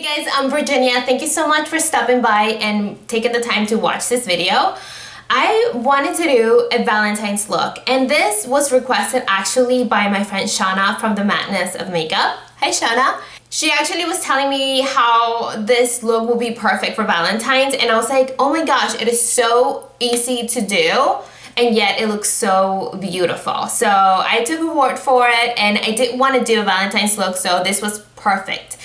guys, I'm Virginia. Thank you so much for stopping by and taking the time to watch this video. I wanted to do a Valentine's look, and this was requested actually by my friend Shauna from the Madness of Makeup. Hi Shauna. She actually was telling me how this look will be perfect for Valentine's, and I was like, oh my gosh, it is so easy to do, and yet it looks so beautiful. So I took her word for it, and I did want to do a Valentine's look, so this was perfect.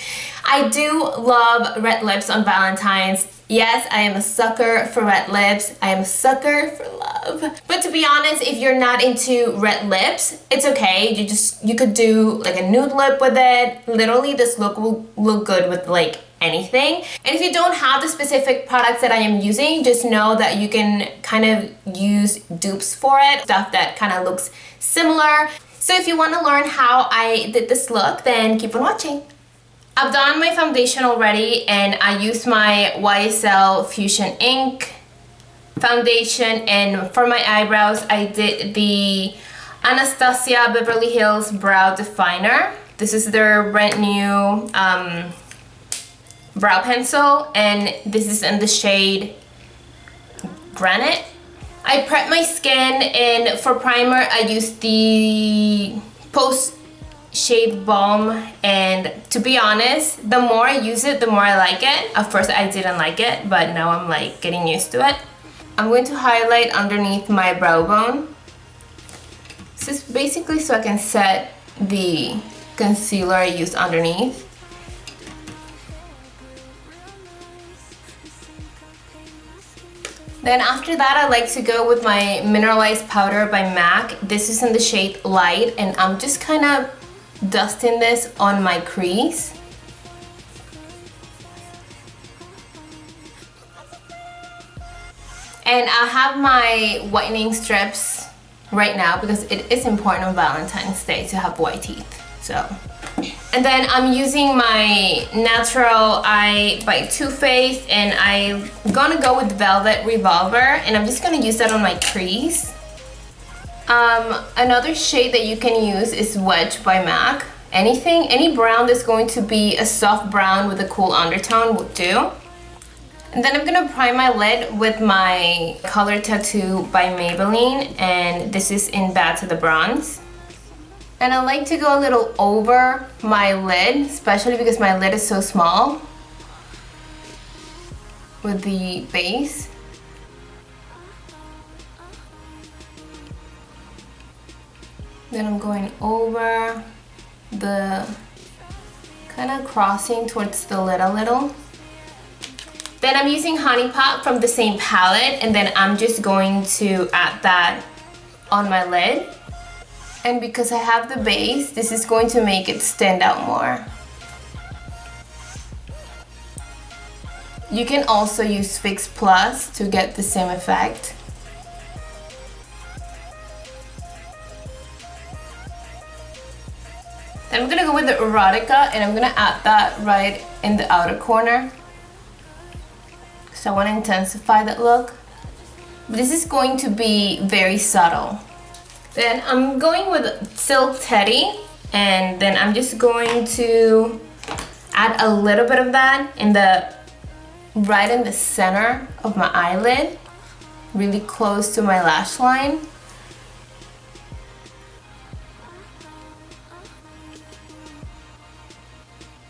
I do love red lips on Valentine's. Yes, I am a sucker for red lips. I am a sucker for love. But to be honest, if you're not into red lips, it's okay. You could do like a nude lip with it. Literally, this look will look good with like anything. And if you don't have the specific products that I am using, just know that you can kind of use dupes for it, stuff that kind of looks similar. So if you want to learn how I did this look, then keep on watching. I've done my foundation already, and I used my YSL Fusion Ink foundation, and for my eyebrows I did the Anastasia Beverly Hills Brow Definer. This is their brand new brow pencil, and this is in the shade Granite. I prep my skin, and for primer I used the Post Shave Balm, and to be honest, the more I use it, the more I like it. At first I didn't like it, but now I'm like getting used to it. I'm going to highlight underneath my brow bone. This is basically so I can set the concealer I used underneath. Then after that, I like to go with my mineralized powder by MAC. This is in the shade Light, and I'm just kind of dusting this on my crease. And I have my whitening strips right now because it is important on Valentine's Day to have white teeth. So, and then I'm using my Natural Eye by Too Faced, and I'm gonna go with Velvet Revolver, and I'm just gonna use that on my crease. Another shade that you can use is Wedge by MAC. Any brown that's going to be a soft brown with a cool undertone would do. And then I'm gonna prime my lid with my Color Tattoo by Maybelline, and this is in Bad to the Bronze. And I like to go a little over my lid, especially because my lid is so small, with the base. Then I'm going over the, kind of crossing towards the lid a little. Then I'm using Honey Pot from the same palette, and then I'm just going to add that on my lid. And because I have the base, this is going to make it stand out more. You can also use Fix Plus to get the same effect. Then I'm gonna go with the Erotica, and I'm gonna add that right in the outer corner. So I want to intensify that look. But this is going to be very subtle. Then I'm going with Silk Teddy, and then I'm just going to add a little bit of that right in the center of my eyelid, really close to my lash line.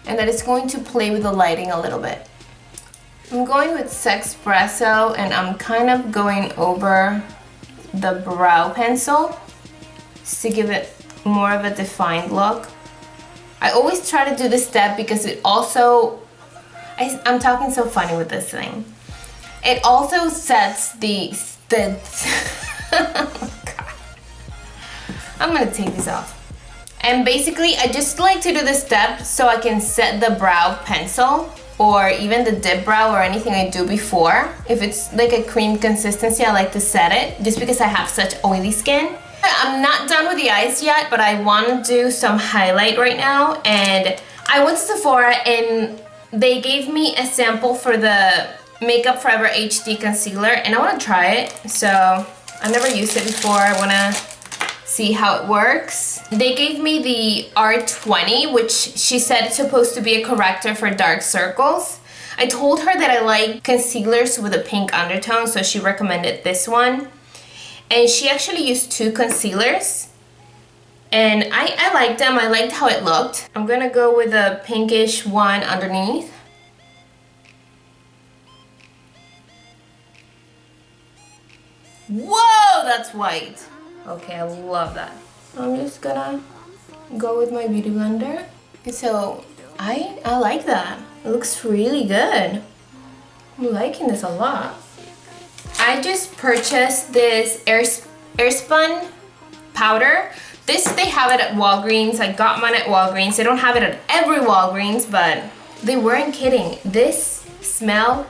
And that is going to play with the lighting a little bit. I'm going with Sexpresso, and I'm kind of going over the brow pencil just to give it more of a defined look. I always try to do this step because it also, I'm talking so funny with this thing. It also sets the oh God. I'm gonna take these off. And basically, I just like to do this step so I can set the brow pencil, or even the dip brow or anything I do before. If it's like a cream consistency, I like to set it just because I have such oily skin. I'm not done with the eyes yet, but I want to do some highlight right now. And I went to Sephora, and they gave me a sample for the Makeup Forever HD concealer, and I want to try it. So I've never used it before. I want to see how it works. They gave me the R20, which she said it's supposed to be a corrector for dark circles. I told her that I like concealers with a pink undertone, so she recommended this one. And she actually used 2 concealers. And I liked them. I liked how it looked. I'm gonna go with a pinkish one underneath. Whoa, that's white. Okay, I love that. I'm just gonna go with my beauty blender. So I like that. It looks really good. I'm liking this a lot. I just purchased this Airspun powder. This, they have it at Walgreens. I got mine at Walgreens. They don't have it at every Walgreens, but they weren't kidding. This smell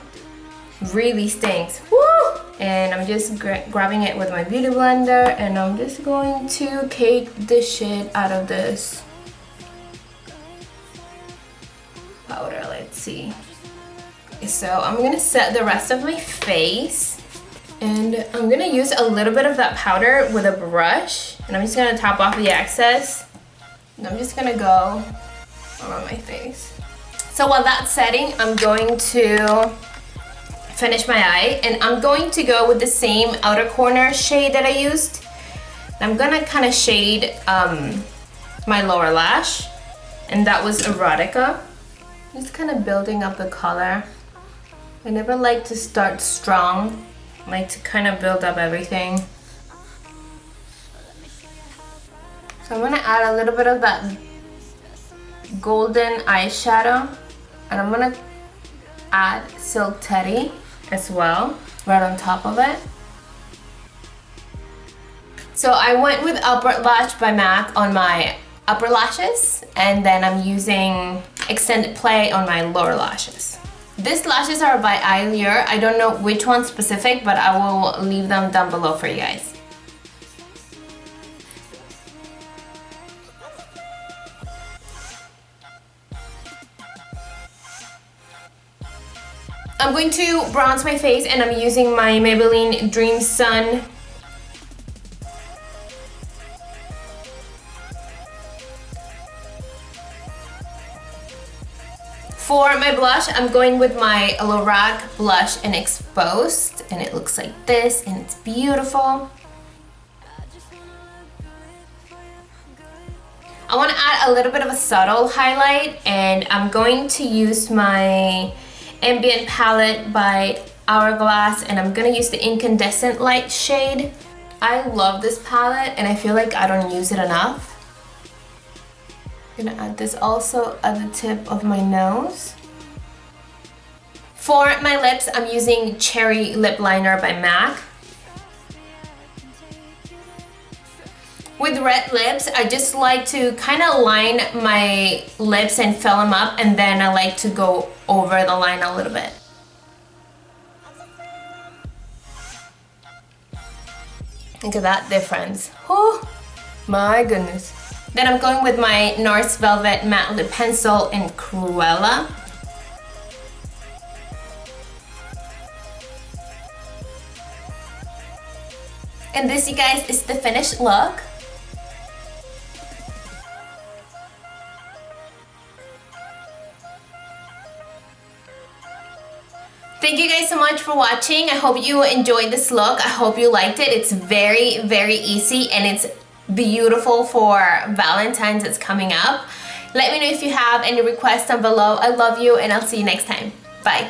really stinks. Woo! And I'm just grabbing it with my beauty blender, and I'm just going to cake the shit out of this powder. Let's see. So I'm gonna set the rest of my face, and I'm gonna use a little bit of that powder with a brush, and I'm just gonna top off the excess, and I'm just gonna go around my face. So while that's setting, I'm going to finish my eye, and I'm going to go with the same outer corner shade that I used. I'm gonna kind of shade my lower lash, and that was Erotica. Just kind of building up the color. I never like to start strong. I like to kind of build up everything. So I'm gonna add a little bit of that golden eyeshadow, and I'm gonna add Silk Teddy as well, right on top of it. So I went with Upper Lash by MAC on my upper lashes, and then I'm using Extended Play on my lower lashes. These lashes are by Eyelure. I don't know which one specific, but I will leave them down below for you guys. I'm going to bronze my face, and I'm using my Maybelline Dream Sun. For my blush, I'm going with my Lorac Blush in Exposed, and it looks like this, and it's beautiful. I want to add a little bit of a subtle highlight, and I'm going to use my Ambient palette by Hourglass, and I'm gonna use the Incandescent Light shade. I love this palette, and I feel like I don't use it enough. I'm gonna add this also at the tip of my nose. For my lips, I'm using Cherry Lip Liner by MAC. With red lips, I just like to kind of line my lips and fill them up, and then I like to go over the line a little bit. Look at that difference. Oh my goodness. Then I'm going with my NARS Velvet Matte Lip Pencil in Cruella. And this, you guys, is the finished look. Thank you guys so much for watching. I hope you enjoyed this look. I hope you liked it. It's very, very easy, and it's beautiful for Valentine's that's coming up. Let me know if you have any requests down below. I love you, and I'll see you next time. Bye.